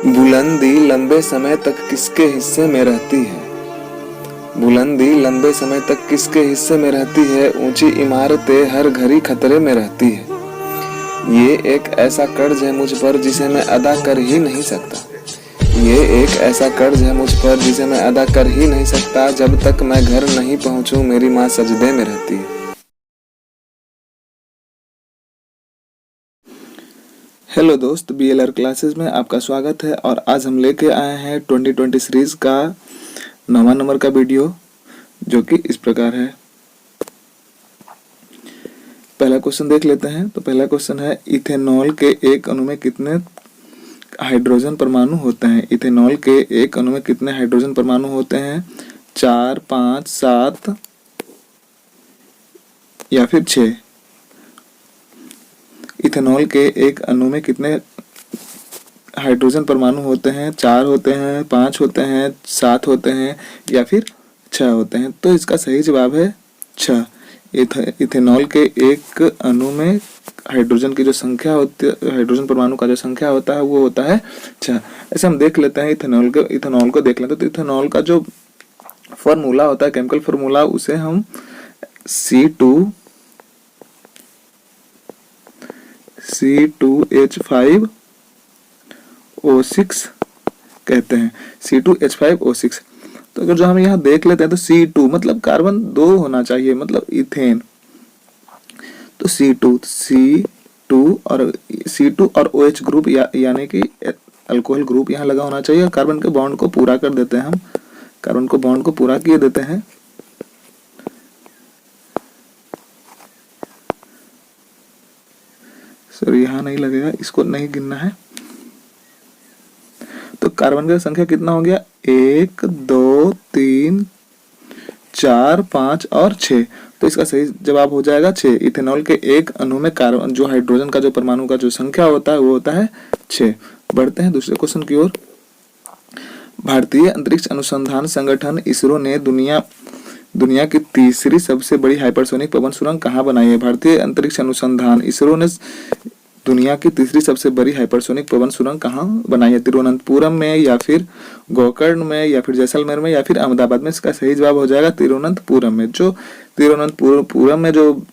बुलंदी लंबे समय तक किसके हिस्से में रहती है? बुलंदी लंबे समय तक किसके हिस्से में रहती है? ऊंची इमारतें हर घड़ी खतरे में रहती है। ये एक ऐसा कर्ज है मुझ पर जिसे मैं अदा कर ही नहीं सकता। ये एक ऐसा कर्ज है मुझ पर जिसे मैं अदा कर ही नहीं सकता। जब तक मैं घर नहीं पहुंचूं मेरी माँ सजदे में रहती है। हेलो दोस्त, BLR क्लासेस में आपका स्वागत है। और आज हम लेके आए हैं 2020 सीरीज का 9वां नंबर का वीडियो, जो कि इस प्रकार है। पहला क्वेश्चन देख लेते हैं। तो पहला क्वेश्चन है, इथेनॉल के एक अणु में कितने हाइड्रोजन परमाणु होते हैं? इथेनॉल के एक अणु में कितने हाइड्रोजन परमाणु होते हैं? 4, 5, 7 या फिर 6? इथेनॉल के एक अणु में कितने हाइड्रोजन परमाणु होते हैं? 4 होते हैं, 5 होते हैं, 7 होते हैं या फिर 6 होते हैं? तो इसका सही जवाब है 6। इथेनॉल के एक अणु में हाइड्रोजन की जो संख्या होती है, हाइड्रोजन परमाणु का जो संख्या होता है वो होता है 6। ऐसे हम देख लेते हैं इथेनॉल को देख लेते हैं। तो इथेनॉल का जो फॉर्मूला होता है, केमिकल फॉर्मूला, उसे हम C2H5O6 कहते हैं। C2H5O6। तो अगर जो हम यहाँ देख लेते हैं तो C2 मतलब कार्बन 2 होना चाहिए, मतलब इथेन। तो C2 और OH ग्रुप यानी कि अल्कोहल ग्रुप यहाँ लगा होना चाहिए। कार्बन के बॉन्ड को पूरा कर देते हैं हम, कार्बन को बॉन्ड को पूरा किए देते हैं। सॉरी, यहाँ नहीं लगेगा, इसको नहीं गिनना है। तो कार्बन का संख्या कितना हो गया? 1, 2, 3, 4, 5 और 6। तो इसका सही जवाब हो जाएगा 6। इथेनॉल के एक अणु में कार्बन जो हाइड्रोजन का जो परमाणु का जो संख्या होता है वो होता है 6। बढ़ते हैं दूसरे क्वेश्चन की ओर। भारतीय अंतरिक्ष अनुसंधान संगठन इसरो ने दुनिया की तीसरी सबसे बड़ी हाइपरसोनिक पवन सुरंग कहाँ बनाई है? भारतीय अंतरिक्ष अनुसंधान इसरो ने दुनिया की तीसरी सबसे बड़ी हाइपरसोनिक पवन सुरंग कहाँ बनाई है? तिरुवनंतपुरम में या फिर गोकर्ण में या फिर जैसलमेर में या फिर अहमदाबाद में? इसका सही जवाब हो जाएगा तिरुवनंतपुरम में। जो तिरुवनंतपुरम में जो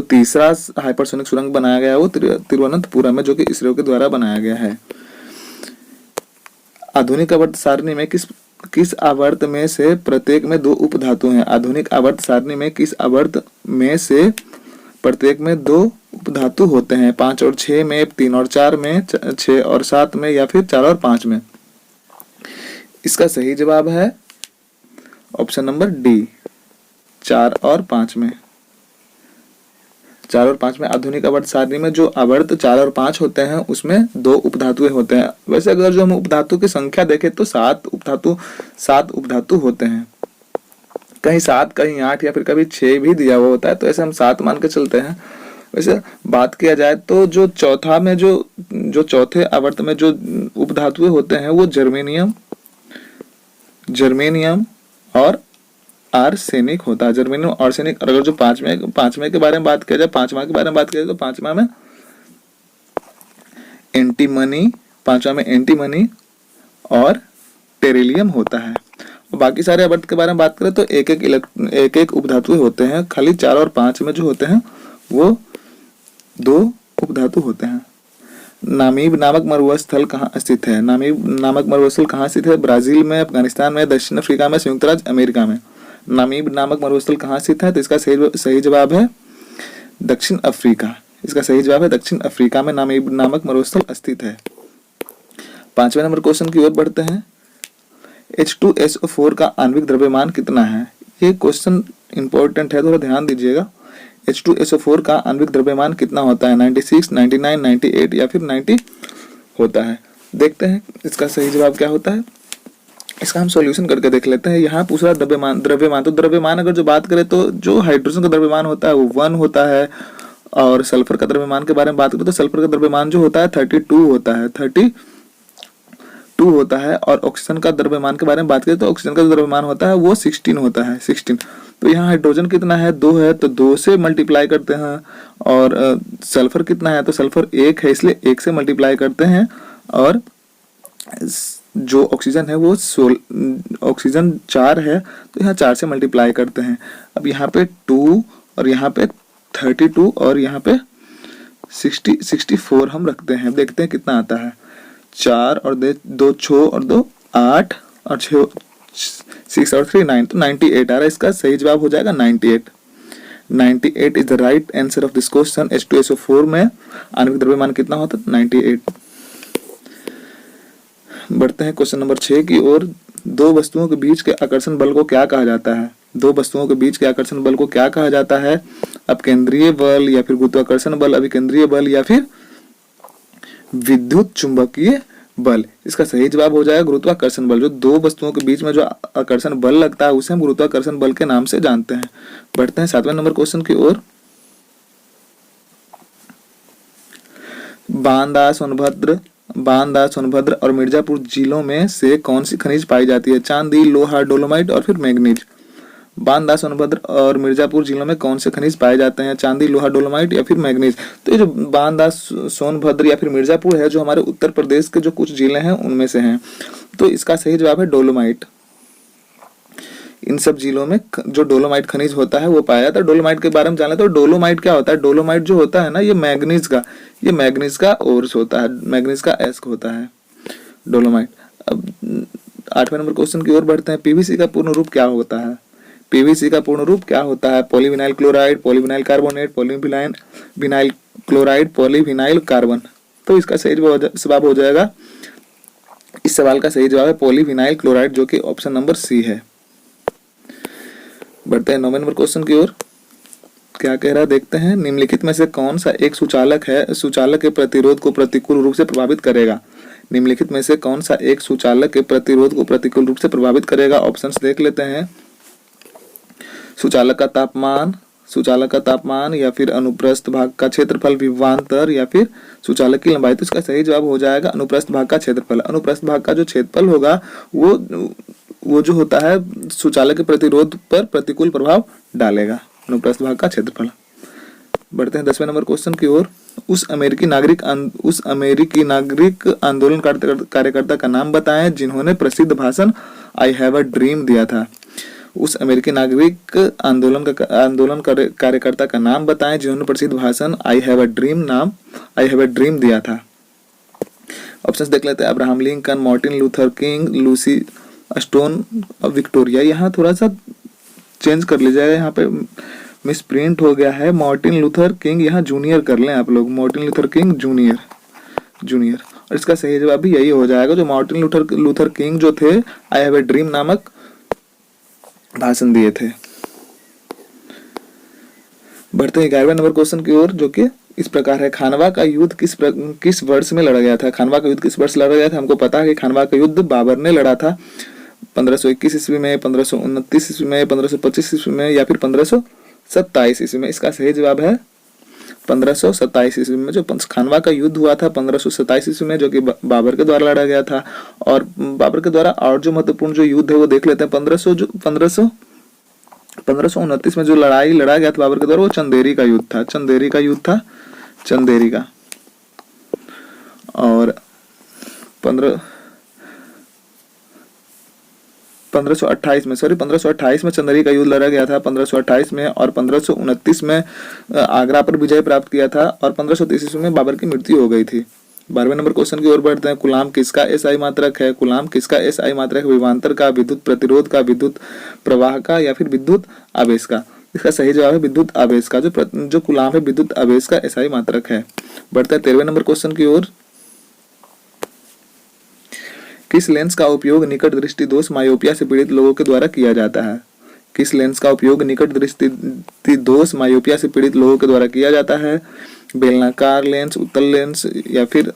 तीसरा हाइपरसोनिक सुरंग बनाया गया है वो तिरुवनंतपुरम में, जो कि इसरो के द्वारा बनाया गया है। आधुनिक आवर्त सारणी में किस आवर्त में से प्रत्येक में 2 उपधातु हैं? आधुनिक आवर्त सारणी में किस आवर्त में से प्रत्येक में 2 उपधातु होते हैं? 5 और 6 में, 3 और 4 में, 6 और 7 में या फिर 4 और 5 में? इसका सही जवाब है ऑप्शन नंबर डी, 4 और 5 में। 4 और 5 में आधुनिक आवर्त सारणी में जो आवर्त 4 और 5 होते हैं उसमें 2 उपधातु होते हैं। वैसे अगर जो हम उपधातु की संख्या देखें तो 7 उपधातु होते हैं। कहीं 7, कहीं 8 या फिर कभी 6 भी दिया हुआ होता है, तो ऐसे हम 7 मान के चलते हैं। वैसे बात किया जाए तो जो चौथे आवर्त में जो उपधातु होते हैं वो जर्मेनियम और आर्सेनिक होता है। जर्मेनियम और आर्सेनिक। और अगर जो पांचवें के बारे में बात किया जाए, पांचवा तो पांचवा में एंटीमनी और टेरिलियम होता है। और बाकी सारे आवर्त के बारे में बात करें तो एक एक उपधातु होते हैं। खाली 4 और 5 में जो होते हैं वो 2 उपधातु होते हैं। नामीब नामक मरुस्थल कहाँ स्थित है? नामीब नामक मरुस्थल कहाँ स्थित है? ब्राजील में, अफगानिस्तान में, दक्षिण अफ्रीका में, संयुक्त राज्य अमेरिका में? नामीब नामक मरुस्थल कहाँ स्थित है? तो इसका सही जवाब है दक्षिण अफ्रीका। इसका सही जवाब है दक्षिण अफ्रीका में नामीब नामक मरुस्थल स्थित है। 5वें नंबर क्वेश्चन की ओर बढ़ते हैं। H2SO4 का आणविक द्रव्यमान कितना है? ये क्वेश्चन इंपॉर्टेंट है, थोड़ा ध्यान दीजिएगा। H2SO4 का आणविक द्रव्यमान कितना होता है? 96, 99, 98 या फिर 90 होता है? देखते हैं इसका सही जवाब क्या होता है। इसका हम सॉल्यूशन करके देख लेते हैं। यहाँ पूछ रहा द्रव्यमान। तो द्रव्यमान अगर जो बात करें तो जो हाइड्रोजन का द्रव्यमान होता है वो 1 होता है। और सल्फर का द्रव्यमान के बारे में बात करें तो सल्फर का द्रव्यमान जो होता है 32 होता है। और ऑक्सीजन का द्रव्यमान के बारे में बात करें तो ऑक्सीजन का द्रव्यमान होता है वो 16 होता है, 16। तो यहाँ हाइड्रोजन कितना है? 2 है, तो 2 से मल्टीप्लाई करते हैं। और सल्फर कितना है? तो सल्फर 1 है, इसलिए 1 से मल्टीप्लाई करते हैं। और जो ऑक्सीजन है वो ऑक्सीजन 4 है, तो यहाँ 4 से मल्टीप्लाई करते हैं। अब यहाँ पे 2 और यहाँ पे 32 और यहाँ पे 64 हम रखते हैं। देखते हैं कितना आता है। 4 और 2 6 और 2 8 और 6 6 और 3 9, तो 98 आ रहा है। इसका सही जवाब हो जाएगा 98। 98 is the right answer of this question. H2SO4 में आणविक द्रव्यमान कितना होता है? 98। बढ़ते हैं क्वेश्चन नंबर 6 की ओर। दो वस्तुओं के बीच के आकर्षण बल को क्या कहा जाता है? दो वस्तुओं के बीच के आकर्षण बल को क्या कहा जाता है? अपकेंद्रीय बल या फिर गुरुत्वाकर्षण बल, अभिकेंद्रीय बल या फिर विद्युत चुंबकीय बल? इसका सही जवाब हो जाएगा गुरुत्वाकर्षण बल। जो दो वस्तुओं के बीच में जो आकर्षण बल लगता है उसे हम गुरुत्वाकर्षण बल के नाम से जानते हैं। बढ़ते हैं 7वें नंबर क्वेश्चन की ओर। बांदा, सोनभद्र और मिर्जापुर जिलों में से कौन सी खनिज पाई जाती है? चांदी, लोहा, डोलोमाइट और फिर मैग्नीज। बांदा, सोनभद्र और मिर्जापुर जिलों में कौन से खनिज पाए जाते हैं? चांदी, लोहा, डोलोमाइट या फिर मैग्नीज। तो ये जो बांदा, सोनभद्र या फिर मिर्जापुर है, जो हमारे उत्तर प्रदेश के जो कुछ जिले हैं उनमें से हैं। तो इसका सही जवाब है डोलोमाइट। इन सब जिलों में जो डोलोमाइट खनिज होता है वो पाया जाता है। डोलोमाइट के बारे में जान लेते हैं। तो डोलोमाइट क्या होता है? डोलोमाइट जो होता है ना, ये मैग्नीज का ओर्स होता है, मैग्नीज का एस्क होता है डोलोमाइट। अब 8वें नंबर क्वेश्चन की ओर बढ़ते हैं। पीवीसी का पूर्ण रूप क्या होता है? पीवीसी का पूर्ण रूप क्या होता है? Polyvinyl chloride, polyvinyl carbonate, polyvinyl chloride, polyvinyl carbon. तो इसका सही जवाब हो जाएगा, इस सवाल का सही जवाब है पॉलीविनाइल क्लोराइड, जो कि ऑप्शन नंबर सी है। बढ़ते हैं 9वें नंबर क्वेश्चन की ओर। क्या कह रहा है देखते हैं। निम्नलिखित में से कौन सा एक सूचालक के प्रतिरोध को प्रतिकूल रूप से प्रभावित करेगा? निम्नलिखित में से कौन सा एक सूचालक के प्रतिरोध को प्रतिकूल रूप से प्रभावित करेगा? ऑप्शंस देख लेते हैं। सूचालक का तापमान या फिर अनुप्रस्थ भाग का क्षेत्रफल, विभवांतर या फिर सूचालक की लंबाई। तो इसका सही जवाब हो जाएगा अनुप्रस्थ भाग का क्षेत्रफल। अनुप्रस्थ भाग का जो क्षेत्रफल होगा वो जो होता है सूचालक के प्रतिरोध पर प्रतिकूल प्रभाव डालेगा, अनुप्रस्थ भाग का क्षेत्रफल। बढ़ते हैं 10वें नंबर क्वेश्चन की ओर। उस अमेरिकी नागरिक आंदोलन कार्यकर्ता का नाम बताएं जिन्होंने प्रसिद्ध भाषण आई हैव अ ड्रीम दिया था। उस अमेरिकी नागरिक आंदोलन कार्यकर्ता का नाम बताएं जिन्होंने प्रसिद्ध भाषण आई हैव अ ड्रीम दिया था। ऑप्शंस देख लेते हैं। Abraham Lincoln, Martin Luther king, Lucy stone, Victoria. यहाँ थोड़ा सा चेंज कर लीजिएगा, यहाँ पे मिस प्रिंट हो गया है। मार्टिन लूथर किंग यहाँ जूनियर कर लें आप लोग, मार्टिन लूथर किंग जूनियर। और इसका सही जवाब भी यही हो जाएगा। जो मार्टिन लूथर किंग जो थे, आई हैव अ ड्रीम नामक भाषण दिए थे। बढ़ते हैं 11वें नंबर क्वेश्चन की ओर, जो कि इस प्रकार है। खानवा का युद्ध किस वर्ष में लड़ा गया था? खानवा का युद्ध किस वर्ष लड़ा गया था? हमको पता है कि खानवा का युद्ध बाबर ने लड़ा था 1521 ईस्वी में, 1529 ईस्वी में, 1525 ईस्वी में या फिर 1527 ईस्वी में। इसका सही जवाब है 1527 ईस्वी में। जो खानवा का युद्ध हुआ था 1527 ईस्वी में, जो कि बाबर के द्वारा लड़ा गया था। और बाबर के द्वारा और जो महत्वपूर्ण जो युद्ध है वो देख लेते हैं। 1529 में जो लड़ाई लड़ा गया था बाबर के द्वारा, वो चंदेरी का युद्ध था। चंदेरी का। और 1528 में चंदेरी का युद्ध लड़ा गया था 1528 में। और 1529 में आगरा पर विजय प्राप्त किया था। और 1530 ईस्वी में बाबर की मृत्यु हो गई थी। 12वें नंबर क्वेश्चन की ओर बढ़ते हैं। कूलाम किसका एसआई मात्रक है? विभवांतर का, विद्युत प्रतिरोध का, विद्युत प्रवाह का या फिर विद्युत आवेश का? इसका सही जवाब है विद्युत आवेश का। जो कूलाम है विद्युत आवेश का एसआई मात्रक है। बढ़ते हैं 13वें नंबर क्वेश्चन की ओर। किस लेंस का उपयोग निकट दृष्टि दोष मायोपिया से पीड़ित लोगों के द्वारा किया जाता है? किस लेंस का उपयोग निकट दृष्टि दोष मायोपिया से पीड़ित लोगों के द्वारा किया जाता है? बेलनाकार लेंस, उत्तल लेंस या फिर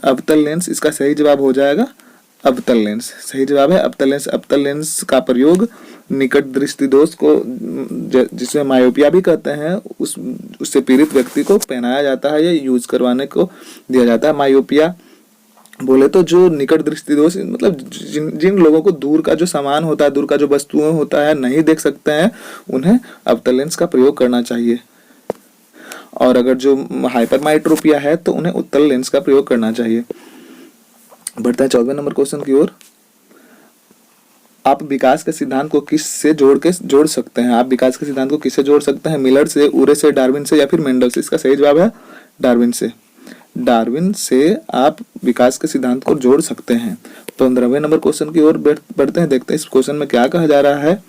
अवतल लेंस? इसका सही जवाब हो जाएगा अवतल लेंस। सही जवाब है अवतल लेंस। अवतल लेंस का प्रयोग निकट दृष्टि दोष को, जिसमें मायोपिया भी कहते हैं, उससे पीड़ित व्यक्ति को पहनाया जाता है या यूज करवाने को दिया जाता है। मायोपिया बोले तो जो निकट दृष्टि दोष मतलब जिन लोगों को दूर का जो सामान होता है, दूर का जो वस्तुएं होता है नहीं देख सकते हैं, उन्हें अवतल लेंस का प्रयोग करना चाहिए। और अगर जो हाइपरमाइट्रोपिया है तो उन्हें उत्तल लेंस का प्रयोग करना चाहिए। बढ़ते हैं 14वें नंबर क्वेश्चन की ओर। आप विकास के सिद्धांत को किस से जोड़ सकते हैं? आप विकास के सिद्धांत को किससे जोड़ सकते हैं? मिलर से, उरे से, डार्विन से या फिर मेंडल से? इसका सही जवाब है डार्विन से। डार्विन से आप विकास के सिद्धांत को जोड़ सकते हैं। 15वें नंबर क्वेश्चन की ओर बढ़ते हैं, देखते हैं इस क्वेश्चन में क्या कहा जा रहा है।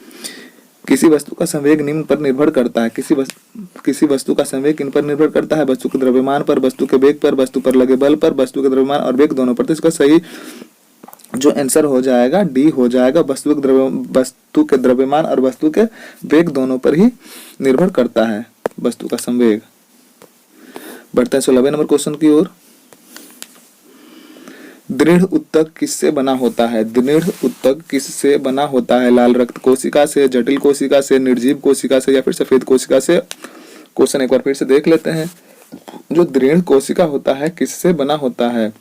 किसी वस्तु का संवेग निम्न पर निर्भर करता है। किसी वस्तु का संवेग किन पर निर्भर करता है? वस्तु के द्रव्यमान पर, वस्तु के वेग पर, वस्तु पर लगे बल पर, वस्तु के द्रव्यमान और वेग दोनों पर। तो इसका सही जो आंसर हो जाएगा डी हो जाएगा। वस्तु के द्रव्यमान और वस्तु के वेग दोनों पर ही निर्भर करता है वस्तु का संवेग। बढ़ते हैं 16वें नंबर क्वेश्चन की ओर। दृढ़ उत्तक किससे बना होता है? दृढ़ उत्तक किससे बना होता है? लाल रक्त कोशिका से, जटिल कोशिका से, निर्जीव कोशिका से या फिर सफेद कोशिका से? क्वेश्चन एक बार फिर से देख लेते हैं। जो दृढ़ कोशिका होता है किससे बना होता है?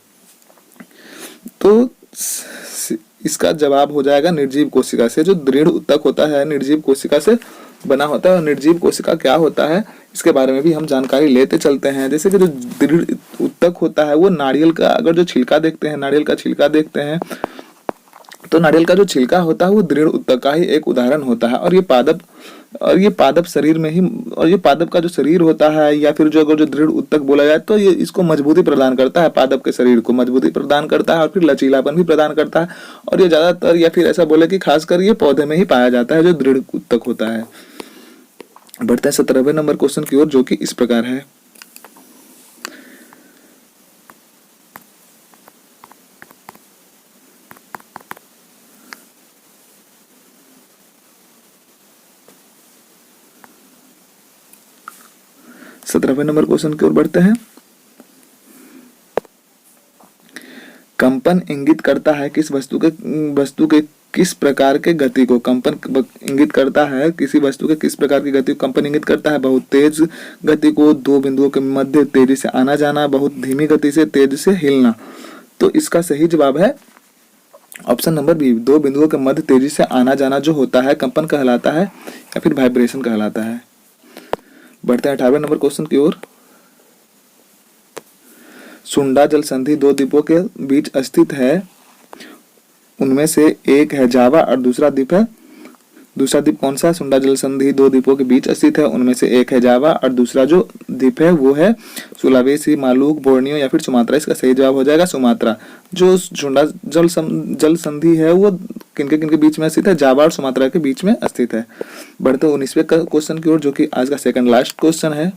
तो इसका जवाब हो जाएगा निर्जीव कोशिका से। जो दृढ़ उत्तक होता है निर्जीव कोशिका से बना होता है। और निर्जीव कोशिका क्या होता है इसके बारे में भी हम जानकारी लेते चलते हैं। जैसे कि जो दृढ़ उत्तक होता है वो नारियल का, अगर जो छिलका देखते हैं, नारियल का छिलका देखते हैं, तो नारियल का जो छिलका होता है वो दृढ़ उत्तक का ही एक उदाहरण होता है। और ये पादप शरीर में ही, और ये पादप का जो शरीर होता है या फिर जो अगर जो दृढ़ उत्तक बोला जाए तो ये इसको मजबूती प्रदान करता है, पादप के शरीर को मजबूती प्रदान करता है और फिर लचीलापन भी प्रदान करता है। और ये ज्यादातर या फिर ऐसा बोले कि खासकर ये पौधे में ही पाया जाता है जो दृढ़ उत्तक होता है। बढ़ते हैं 17वें नंबर क्वेश्चन की ओर, जो कि इस प्रकार है। सत्रहवें नंबर क्वेश्चन की ओर बढ़ते हैं। कंपन इंगित करता है किस वस्तु के किस प्रकार के गति को? कंपन इंगित करता है किसी वस्तु के किस प्रकार की गति को कंपन इंगित करता है? बहुत तेज गति को, दो बिंदुओं के मध्य तेजी से आना जाना, बहुत धीमी गति से तेजी से हिलना। तो इसका सही जवाब है ऑप्शन नंबर बी। दो बिंदुओं के मध्य तेजी से आना जाना जो होता है कंपन कहलाता है या फिर वाइब्रेशन कहलाता है। बढ़ते हैं 18वें नंबर क्वेश्चन की ओर। सुंडा जल संधि दो द्वीपों के बीच स्थित है, उनमें से एक है जावा और दूसरा द्वीप कौन सा? सुंडा जल संधि दो द्वीपों के बीच स्थित है, उनमें से एक है जावा और दूसरा जो द्वीप है वो है सुलावेसी, मालुक, बोर्नियो या फिर सुमात्रा। इसका सही जवाब हो जाएगा सुमात्रा। जो सुंडा जल संधि है वो किनके बीच में स्थित है? जावा और सुमात्रा के बीच में स्थित है। बढ़ते 19वें क्वेश्चन की ओर, जो कि आज का सेकंड लास्ट क्वेश्चन है।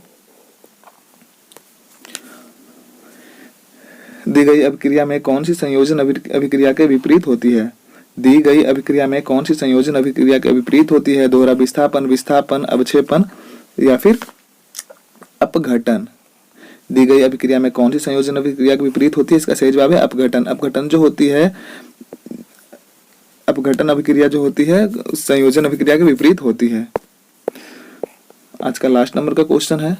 दी गई अभिक्रिया में कौन सी संयोजन अभिक्रिया के विपरीत होती है? दी गई अभिक्रिया में कौन सी संयोजन अभिक्रिया के विपरीत होती है? दोहरा विस्थापन, अवक्षेपन या फिर अपघटन। दी गई अभिक्रिया में कौन सी संयोजन अभिक्रिया के विपरीत होती है? इसका सही जवाब है अपघटन। अपघटन अभिक्रिया जो होती है संयोजन अभिक्रिया के विपरीत होती है। आज का लास्ट नंबर का क्वेश्चन है।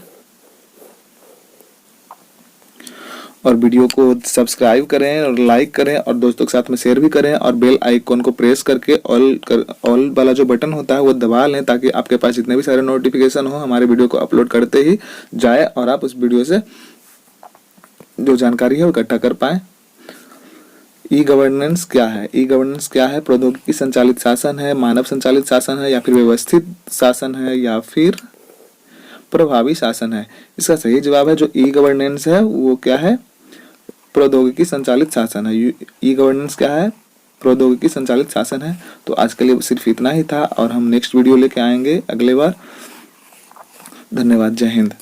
और वीडियो को सब्सक्राइब करें और लाइक करें और दोस्तों के साथ में शेयर भी करें और बेल आइकॉन को प्रेस करके ऑल वाला जो बटन होता है वो दबा लें, ताकि आपके पास जितने भी सारे नोटिफिकेशन हो हमारे वीडियो को अपलोड करते ही जाए और आप उस वीडियो से जो जानकारी है वो इकट्ठा कर पाएं। ई गवर्नेंस क्या है? ई गवर्नेंस क्या है? प्रौद्योगिकी संचालित शासन है, मानव संचालित शासन है या फिर व्यवस्थित शासन है या फिर प्रभावी शासन है? इसका सही जवाब है जो ई गवर्नेंस है वो क्या है? प्रौद्योगिकी संचालित शासन है। ई गवर्नेंस क्या है? प्रौद्योगिकी संचालित शासन है। तो आज के लिए सिर्फ इतना ही था और हम नेक्स्ट वीडियो लेके आएंगे अगले बार। धन्यवाद। जय हिंद।